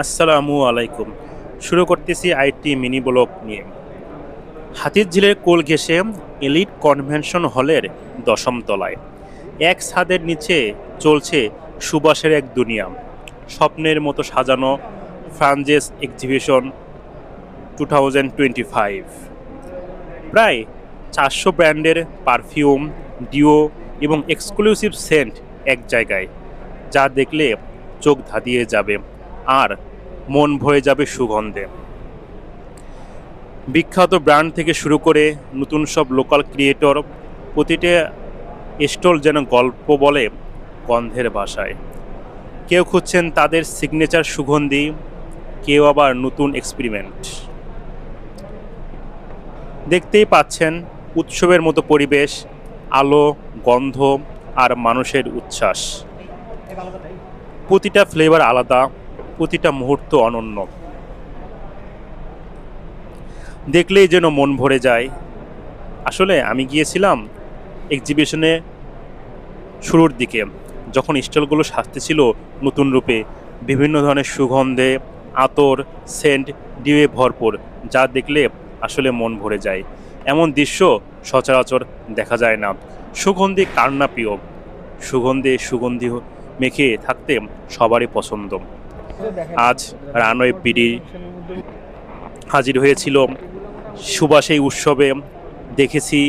আসসালামু আলাইকুম। শুরু করতেছি আইটি মিনি ব্লগ নিয়ে। হাতিরঝিলের কোল ঘেঁষে এলিট কনভেনশন হলের ১০ম তলায় এক ছাদের নিচে চলছে সুবাসের এক দুনিয়া। স্বপ্নের মতো সাজানো ফ্রাঞ্চেস এক্সিবিশন 2025। প্রায় ৪০০ ব্র্যান্ডের পারফিউম, ডিও এবং এক্সক্লুসিভ সেন্ট এক জায়গায়, যা দেখলে চোখ ধাঁধিয়ে যাবে আর মন ভরে যাবে সুগন্ধে। বিখ্যাত ব্র্যান্ড থেকে শুরু করে নতুন সব লোকাল ক্রিয়েটর, প্রতিটা স্টল যেন গল্প বলে গন্ধের ভাষায়। কেউ খুঁজছেন তাদের সিগনেচার সুগন্ধি, কেউ আবার নতুন এক্সপেরিমেন্ট। দেখতেই পাচ্ছেন উৎসবের মতো পরিবেশ, আলো, গন্ধ আর মানুষের উচ্ছ্বাস। প্রতিটা ফ্লেভার আলাদা, প্রতিটা মুহূর্ত অনন্য। দেখলেই যেন মন ভরে যায়। আসলে আমি গিয়েছিলাম এক্সিবিশনে শুরুর দিকে, যখন স্টলগুলো সাজতেছিল নতুন রূপে, বিভিন্ন ধরনের সুগন্ধে, আতর, সেন্ট, ডিওয়ে ভরপুর, যা দেখলে আসলে মন ভরে যায়। এমন দৃশ্য সচরাচর দেখা যায় না। সুগন্ধি কার না প্রিয়? সুগন্ধি মেখে থাকতে সবারই পছন্দ। আজ রানওয়ে বিডি হাজির হয়েছিল সুবাস এই উৎসবে। দেখেছি,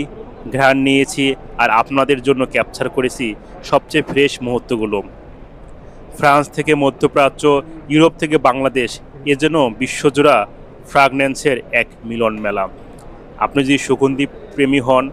ঘ্রাণ নিয়েছি আর আপনাদের জন্য ক্যাপচার করেছি সবচেয়ে ফ্রেশ মুহূর্তগুলো। ফ্রান্স থেকে মধ্যপ্রাচ্য, ইউরোপ থেকে বাংলাদেশ, এ যেন বিশ্বজোড়া ফ্রাগন্যান্সের এক মিলন মেলা। আপনি যদি সুগন্ধি প্রেমী হন